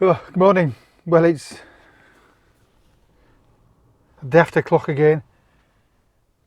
Oh, good morning. Well, it's a day after clock again.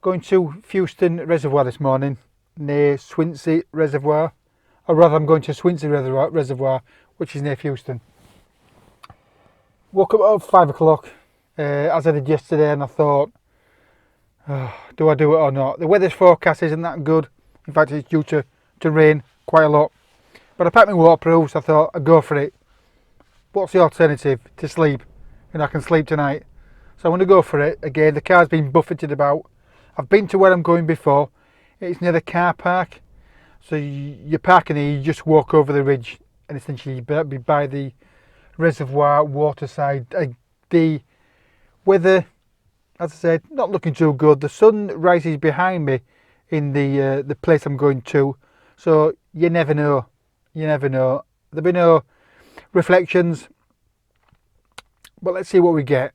Going to Fewston Reservoir this morning, near Swintsy Reservoir. Or rather, I'm going to Swintsy Reservoir, which is near Fewston. Woke up at 5 o'clock, as I did yesterday, and I thought, do I do it or not? The weather's forecast isn't that good. In fact, it's due to rain quite a lot. But I packed my waterproofs, so I thought I'd go for it. What's the alternative? To sleep. And I can sleep tonight. So I'm going to go for it. Again, the car's been buffeted about. I've been to where I'm going before. It's near the car park. So you're parking here, you just walk over the ridge and essentially you'll be by the reservoir waterside. The weather, as I said, not looking too good. The sun rises behind me in the place I'm going to. So you never know. You never know. There'll be no reflections, but let's see what we get.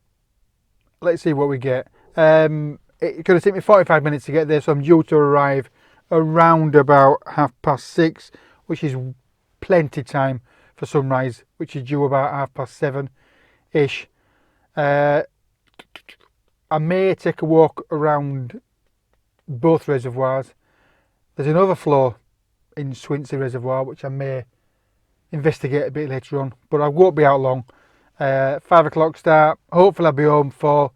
It's going to take me 45 minutes to get there, so I'm due to arrive around about 6:30, which is plenty time for sunrise, which is due about 7:30 ish. I may take a walk around both reservoirs. There's an overflow in Swintsy Reservoir which I may investigate a bit later on, but I won't be out long. 5 o'clock start. Hopefully I'll be home for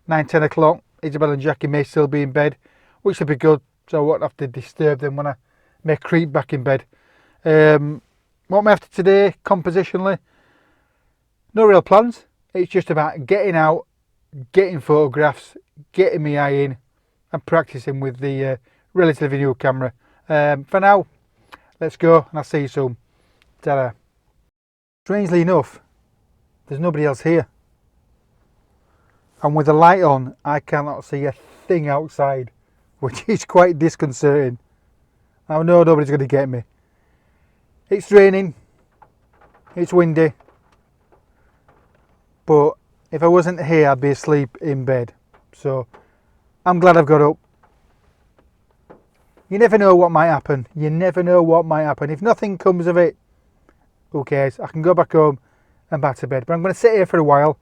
9-10 o'clock. Isabel and Jackie may still be in bed, which will be good, so I won't have to disturb them when I may creep back in bed. What am I after today, compositionally? No real plans. It's just about getting out, getting photographs, getting my eye in, and practicing with the relatively new camera. For now, let's go, and I'll see you soon. Ta-da. Strangely enough, there's nobody else here. And with the light on, I cannot see a thing outside, which is quite disconcerting. I know nobody's going to get me. It's raining, it's windy, but if I wasn't here, I'd be asleep in bed. So I'm glad I've got up. You never know what might happen. If nothing comes of it, who cares? I can go back home and back to bed. But I'm going to sit here for a while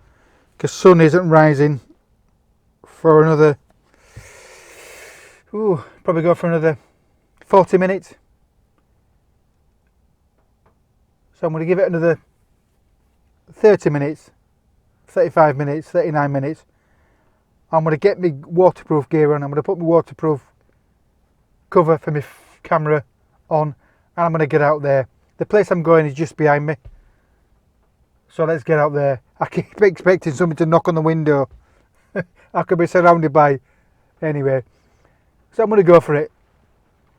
because sun isn't rising for another, probably go for another 40 minutes. So I'm going to give it another 30 minutes, 35 minutes, 39 minutes. I'm going to get my waterproof gear on. I'm going to put my waterproof cover for my camera on, and I'm going to get out there. The place I'm going is just behind me, so let's get out there. I keep expecting somebody to knock on the window. I could be surrounded by, anyway, so I'm going to go for it.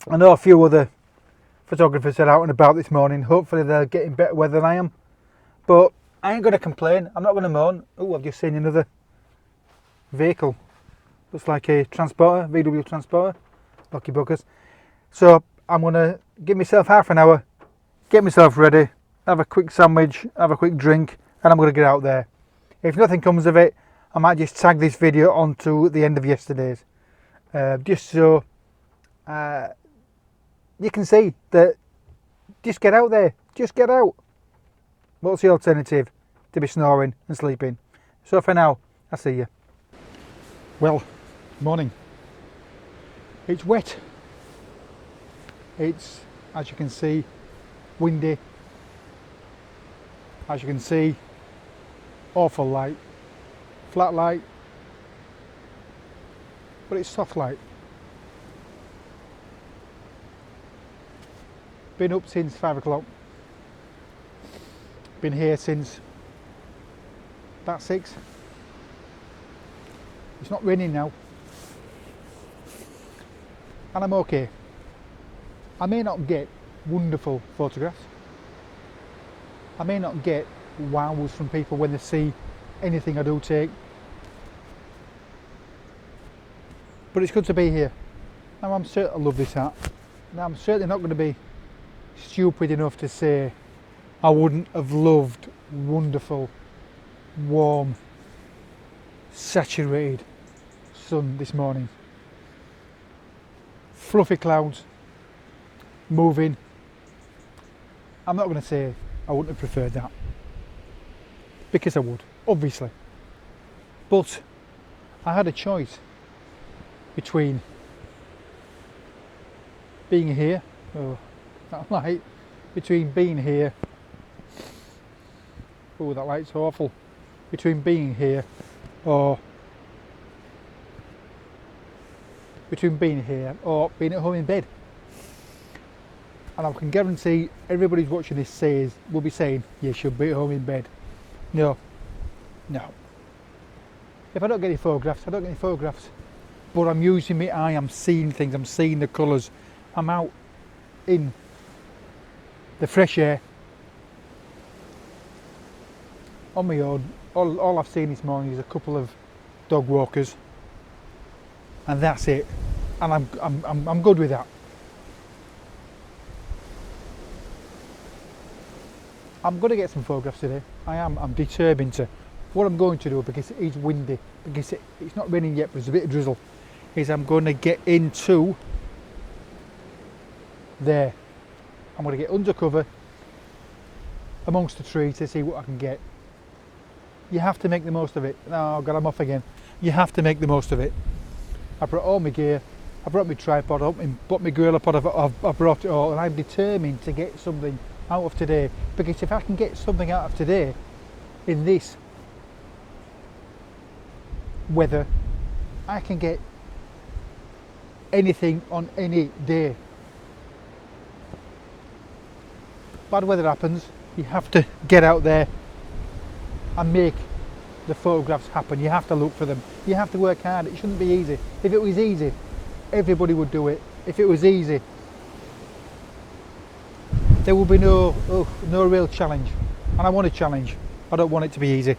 I know a few other photographers are out and about this morning. Hopefully they're getting better weather than I am, but I ain't going to complain. I'm not going to moan. Oh, I've just seen another vehicle. Looks like a transporter, VW transporter. Lucky buggers. So I'm going to give myself half an hour, get myself ready, have a quick sandwich, have a quick drink, and I'm going to get out there. If nothing comes of it, I might just tag this video onto the end of yesterday's, just so you can see that. Just get out there, just get out. What's the alternative to be snoring and sleeping? So for now, I'll see you. Well, morning. It's wet. It's, as you can see, windy. As you can see, awful light. Flat light, but it's soft light. Been up since 5 o'clock. Been here since about 6. It's not raining now. And I'm okay. I may not get wonderful photographs. I may not get wows from people when they see anything I do take. But it's good to be here. Now I'm certain I love this hat. Now I'm certainly not going to be stupid enough to say I wouldn't have loved wonderful, warm, saturated sun this morning. Fluffy clouds moving. I'm not going to say I wouldn't have preferred that. because I would, obviously. But I had a choice between being here, oh, that light, between being here, oh, that light's awful, between being here or being at home in bed. And I can guarantee everybody's watching this will be saying, you should be at home in bed. No. If I don't get any photographs, I don't get any photographs. But I'm using my eye, I'm seeing things, I'm seeing the colours. I'm out in the fresh air, on my own. All I've seen this morning is a couple of dog walkers, and that's it. And I'm good with that. I'm going to get some photographs today. I'm determined to. What I'm going to do, because it is windy, because it's not raining yet, but there's a bit of drizzle, is I'm going to get into there. I'm going to get under cover amongst the trees to see what I can get. You have to make the most of it. Oh God, I'm off again. You have to make the most of it. I brought all my gear. I brought my tripod, I brought my gorilla pod, I brought it all, and I'm determined to get something out of today, because if I can get something out of today in this weather, I can get anything on any day. Bad weather happens, you have to get out there and make the photographs happen. You have to look for them, you have to work hard. It shouldn't be easy. If it was easy, everybody would do it. If it was easy, there will be no real challenge. And I want a challenge. I don't want it to be easy.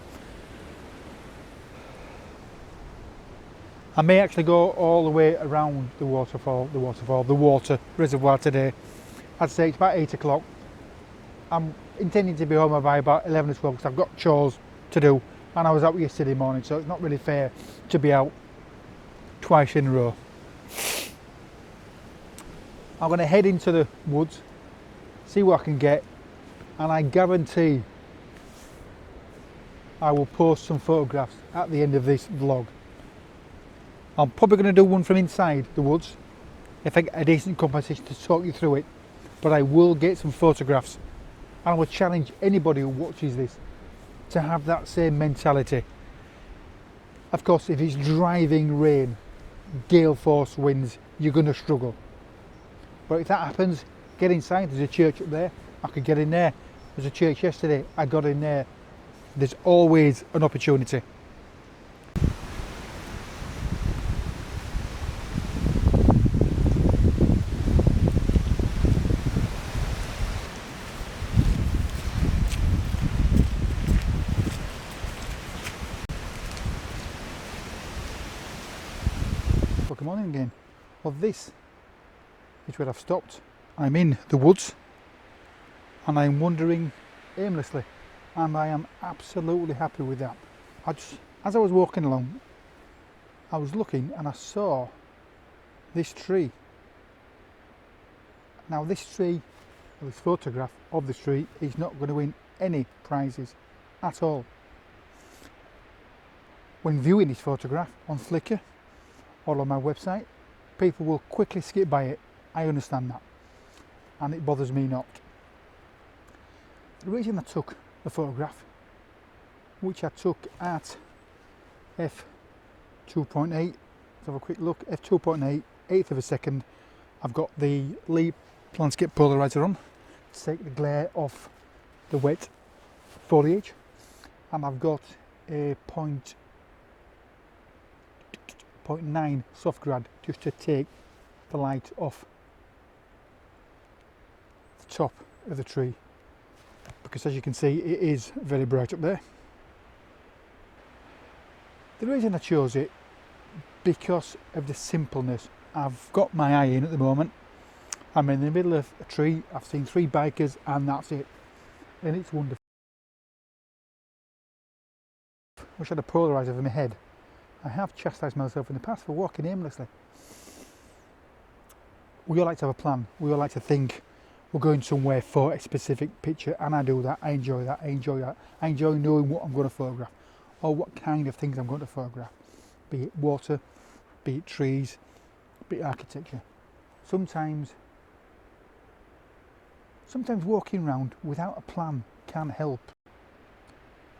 I may actually go all the way around the water reservoir today. I'd say it's about 8 o'clock. I'm intending to be home by about 11 or 12 because I've got chores to do, and I was out yesterday morning, so it's not really fair to be out twice in a row. I'm going to head into the woods, see what I can get, and I guarantee I will post some photographs at the end of this vlog. I'm probably going to do one from inside the woods if I get a decent composition to talk you through it, but I will get some photographs, and I will challenge anybody who watches this to have that same mentality. Of course, if it's driving rain, gale force winds, you're going to struggle, but if that happens, get inside. There's a church up there, I could get in there. There's a church yesterday, I got in there. There's always an opportunity. Well, good morning again. Well, this is where I've stopped. I'm in the woods and I'm wandering aimlessly, and I am absolutely happy with that. As I was walking along, I was looking and I saw this tree. Now this photograph of this tree is not going to win any prizes at all. When viewing this photograph on Flickr or on my website, people will quickly skip by it. I understand that, and it bothers me not. The reason I took the photograph, which I took at f2.8, let's have a quick look, f2.8, eighth of a second. I've got the Lee landscape polarizer on to take the glare off the wet foliage, and I've got a 0.9 soft grad just to take the light off the top of the tree, because as you can see it is very bright up there. The reason I chose it, because of the simpleness. I've got my eye in at the moment. I'm in the middle of a tree, I've seen 3 bikers and that's it, and it's wonderful. I wish I had a polarizer over my head. I have chastised myself in the past for walking aimlessly. We all like to have a plan, we all like to think we're going somewhere for a specific picture, and I do that. I enjoy that. I enjoy that. I enjoy knowing what I'm going to photograph, or what kind of things I'm going to photograph, be it water, be it trees, be it architecture. Sometimes walking around without a plan can help.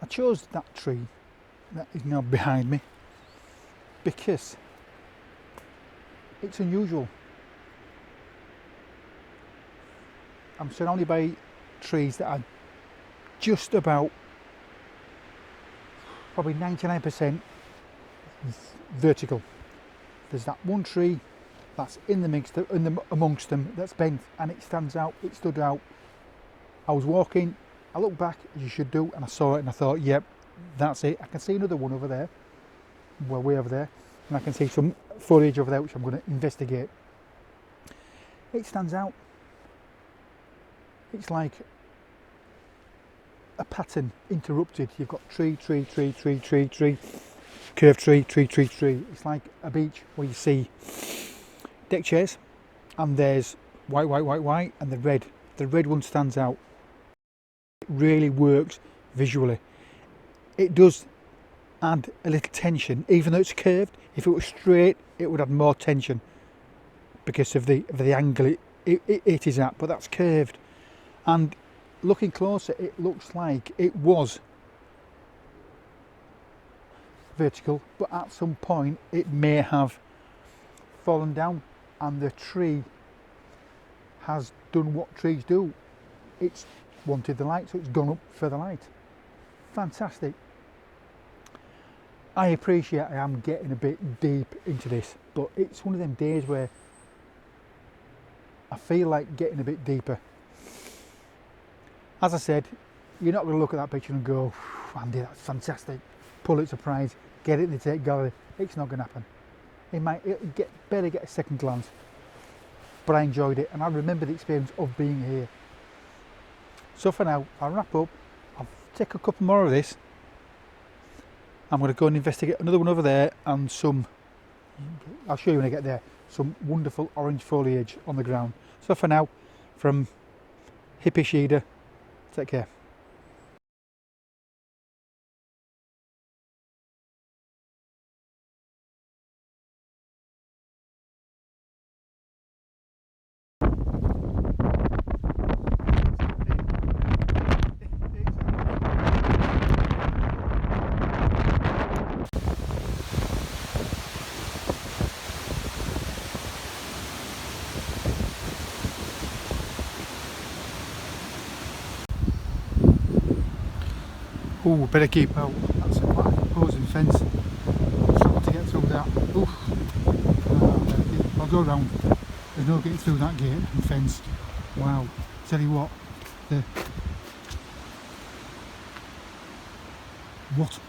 I chose that tree that is now behind me because it's unusual. I'm surrounded by trees that are just about, probably 99% vertical. There's that one tree that's amongst them that's bent, and it stands out. It stood out. I was walking, I looked back as you should do, and I saw it and I thought, yep, that's it. I can see another one over there, well, way over there, and I can see some foliage over there which I'm going to investigate. It stands out. It's like a pattern interrupted. You've got tree, tree, tree, tree, tree, tree, curved tree, tree, tree, tree. It's like a beach where you see deck chairs, and there's white, white, white, white, and the red. The red one stands out. It really works visually. It does add a little tension, even though it's curved. If it was straight, it would add more tension because of the angle it is at, but that's curved. And looking closer, it looks like it was vertical, but at some point it may have fallen down, and the tree has done what trees do. It's wanted the light, so it's gone up for the light. Fantastic. I appreciate I am getting a bit deep into this, but it's one of them days where I feel like getting a bit deeper. As I said, you're not going to look at that picture and go, Andy, that's fantastic, Pulitzer Prize, get it in the Tate Gallery. It's not going to happen. It'll barely get a second glance, but I enjoyed it, and I remember the experience of being here. So for now, I'll wrap up. I'll take a couple more of this. I'm going to go and investigate another one over there, and I'll show you when I get there, some wonderful orange foliage on the ground. So for now, from Hippie Sheader, take care. Oh, better keep out. That's quite an imposing fence. Struggle to get through that. Oof. I'll go round. There's no getting through that gate and fence. Wow. Tell you what. What?